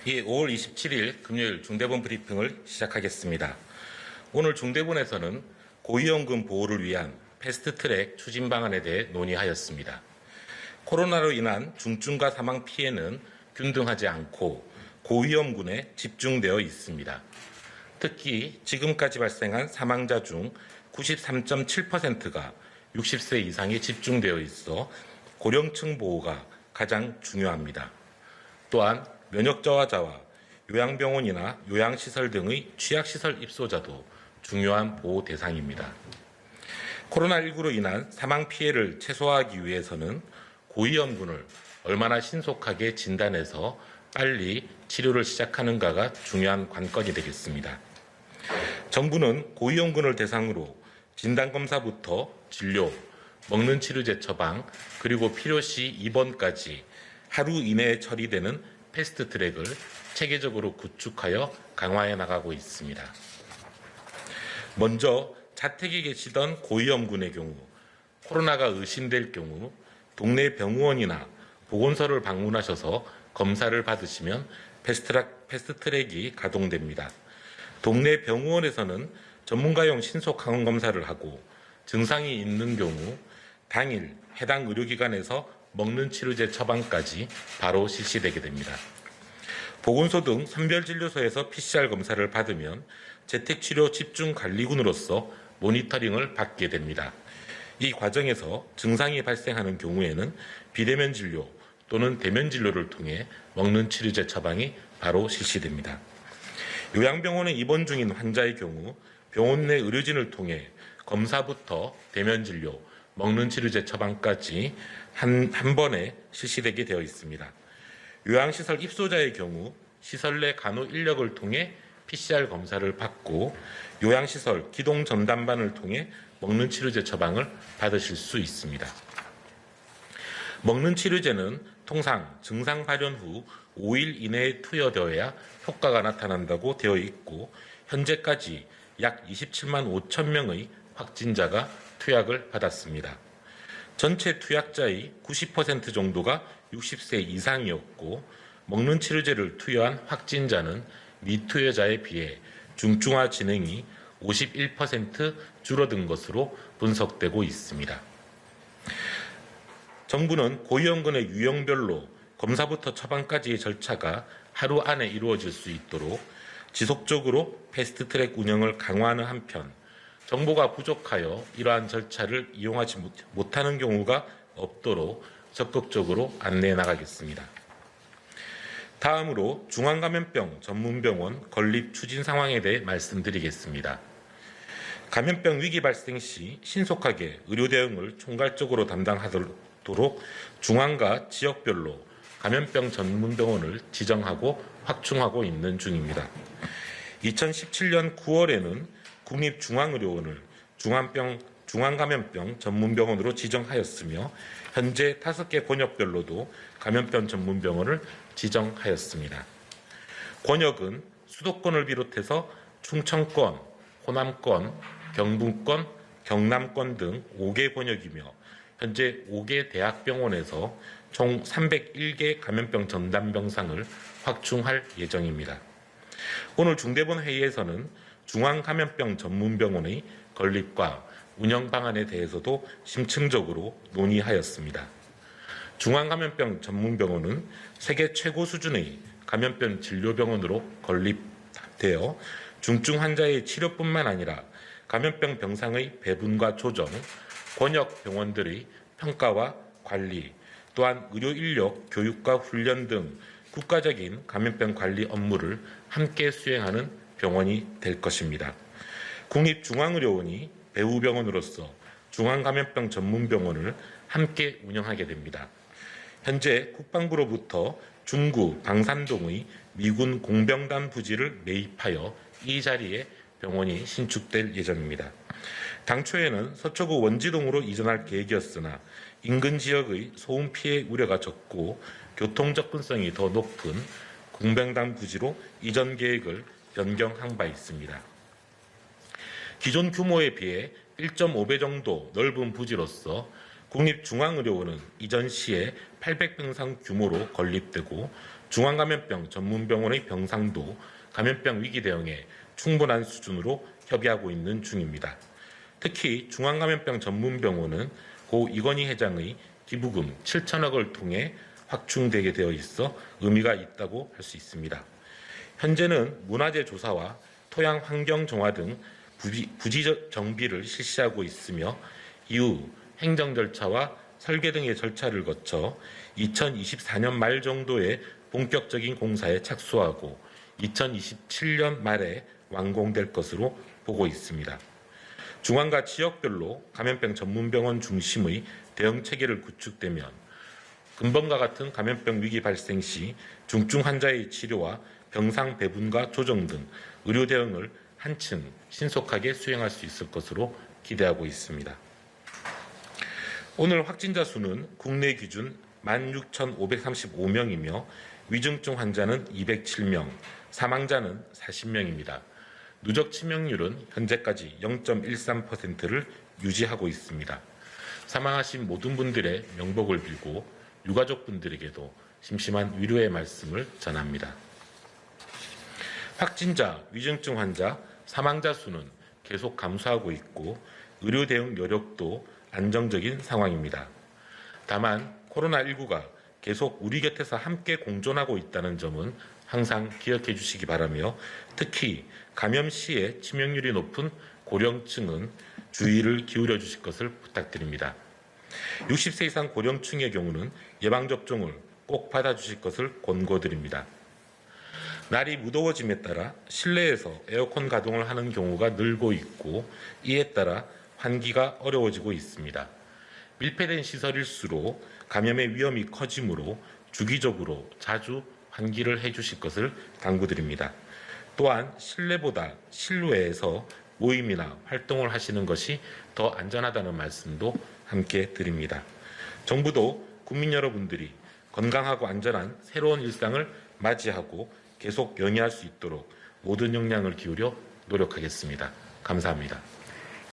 예, 5월 27일 금요일 중대본 브리핑을 시작하겠습니다. 오늘 중대본에서는 고위험군 보호를 위한 패스트트랙 추진 방안에 대해 논의하였습니다. 코로나로 인한 중증과 사망 피해는 균등하지 않고 고위험군에 집중되어 있습니다. 특히 지금까지 발생한 사망자 중 93.7%가 60세 이상에 집중되어 있어 고령층 보호가 가장 중요합니다. 또한 면역 저하자와 요양병원이나 요양시설 등의 취약시설 입소자도 중요한 보호 대상입니다. 코로나19로 인한 사망 피해를 최소화하기 위해서는 고위험군을 얼마나 신속하게 진단해서 빨리 치료를 시작하는가가 중요한 관건이 되겠습니다. 정부는 고위험군을 대상으로 진단검사부터 진료, 먹는 치료제 처방, 그리고 필요시 입원까지 하루 이내에 처리되는 패스트트랙을 체계적으로 구축하여 강화해 나가고 있습니다. 먼저 자택에 계시던 고위험군의 경우 코로나가 의심될 경우 동네 병원이나 보건소를 방문하셔서 검사를 받으시면 패스트트랙이 가동됩니다. 동네 병원에서는 전문가용 신속 항원 검사를 하고 증상이 있는 경우 당일 해당 의료기관에서 먹는 치료제 처방까지 바로 실시되게 됩니다. 보건소 등 선별진료소에서 PCR 검사를 받으면 재택치료 집중관리군으로서 모니터링을 받게 됩니다. 이 과정에서 증상이 발생하는 경우에는 비대면 진료 또는 대면 진료를 통해 먹는 치료제 처방이 바로 실시됩니다. 요양병원에 입원 중인 환자의 경우 병원 내 의료진을 통해 검사부터 대면 진료, 먹는 치료제 처방까지 한 번에 실시되게 되어 있습니다. 요양시설 입소자의 경우 시설 내 간호 인력을 통해 PCR 검사를 받고 요양시설 기동 전담반을 통해 먹는 치료제 처방을 받으실 수 있습니다. 먹는 치료제는 통상 증상 발현 후 5일 이내에 투여되어야 효과가 나타난다고 되어 있고 현재까지 약 27만 5천 명의 확진자가 투약을 받았습니다. 전체 투약자의 90% 정도가 60세 이상이었고 먹는 치료제를 투여한 확진자는 미투여자에 비해 중증화 진행이 51% 줄어든 것으로 분석되고 있습니다. 정부는 고위험군의 유형별로 검사부터 처방까지의 절차가 하루 안에 이루어질 수 있도록 지속적으로 패스트트랙 운영을 강화하는 한편 정보가 부족하여 이러한 절차를 이용하지 못하는 경우가 없도록 적극적으로 안내해 나가겠습니다. 다음으로 중앙감염병 전문병원 건립 추진 상황에 대해 말씀드리겠습니다. 감염병 위기 발생 시 신속하게 의료 대응을 총괄적으로 담당하도록 중앙과 지역별로 감염병 전문병원을 지정하고 확충하고 있는 중입니다. 2017년 9월에는 국립중앙의료원을 중앙감염병 전문병원으로 지정하였으며 현재 5개 권역별로도 감염병 전문병원을 지정하였습니다. 권역은 수도권을 비롯해서 충청권, 호남권, 경북권, 경남권 등 5개 권역이며 현재 5개 대학병원에서 총 301개 감염병 전담병상을 확충할 예정입니다. 오늘 중대본 회의에서는 중앙감염병 전문병원의 건립과 운영 방안에 대해서도 심층적으로 논의하였습니다. 중앙감염병 전문병원은 세계 최고 수준의 감염병 진료병원으로 건립되어 중증 환자의 치료뿐만 아니라 감염병 병상의 배분과 조정, 권역 병원들의 평가와 관리, 또한 의료 인력 교육과 훈련 등 국가적인 감염병 관리 업무를 함께 수행하는 병원이 될 것입니다. 국립중앙의료원이 배후병원으로서 중앙감염병 전문병원을 함께 운영하게 됩니다. 현재 국방부로부터 중구 방산동의 미군 공병단 부지를 매입하여 이 자리에 병원이 신축될 예정입니다. 당초에는 서초구 원지동으로 이전할 계획이었으나 인근 지역의 소음 피해 우려가 적고 교통 접근성이 더 높은 공병단 부지로 이전 계획을 변경한 바 있습니다. 기존 규모에 비해 1.5배 정도 넓은 부지로서 국립중앙의료원은 이전 시에 800병상 규모로 건립되고 중앙감염병 전문병원의 병상도 감염병 위기 대응에 충분한 수준으로 협의하고 있는 중입니다. 특히 중앙감염병 전문병원은 고 이건희 회장의 기부금 7천억을 통해 확충되게 되어 있어 의미가 있다고 할 수 있습니다. 현재는 문화재 조사와 토양 환경 정화 등 부지 정비를 실시하고 있으며 이후 행정 절차와 설계 등의 절차를 거쳐 2024년 말 정도에 본격적인 공사에 착수하고 2027년 말에 완공될 것으로 보고 있습니다. 중앙과 지역별로 감염병 전문병원 중심의 대응 체계를 구축되면 근본과 같은 감염병 위기 발생 시 중증 환자의 치료와 병상 배분과 조정 등 의료 대응을 한층 신속하게 수행할 수 있을 것으로 기대하고 있습니다. 오늘 확진자 수는 국내 기준 16,535명이며 위중증 환자는 207명, 사망자는 40명입니다. 누적 치명률은 현재까지 0.13%를 유지하고 있습니다. 사망하신 모든 분들의 명복을 빌고 유가족분들에게도 심심한 위로의 말씀을 전합니다. 확진자, 위중증 환자, 사망자 수는 계속 감소하고 있고 의료 대응 여력도 안정적인 상황입니다. 다만 코로나19가 계속 우리 곁에서 함께 공존하고 있다는 점은 항상 기억해 주시기 바라며 특히 감염 시에 치명률이 높은 고령층은 주의를 기울여 주실 것을 부탁드립니다. 60세 이상 고령층의 경우는 예방접종을 꼭 받아주실 것을 권고드립니다. 날이 무더워짐에 따라 실내에서 에어컨 가동을 하는 경우가 늘고 있고 이에 따라 환기가 어려워지고 있습니다. 밀폐된 시설일수록 감염의 위험이 커지므로 주기적으로 자주 환기를 해주실 것을 당부드립니다. 또한 실내보다 실외에서 모임이나 활동을 하시는 것이 더 안전하다는 말씀도 함께 드립니다. 정부도 국민 여러분들이 건강하고 안전한 새로운 일상을 맞이하고 계속 영위할 수 있도록 모든 역량을 기울여 노력하겠습니다. 감사합니다.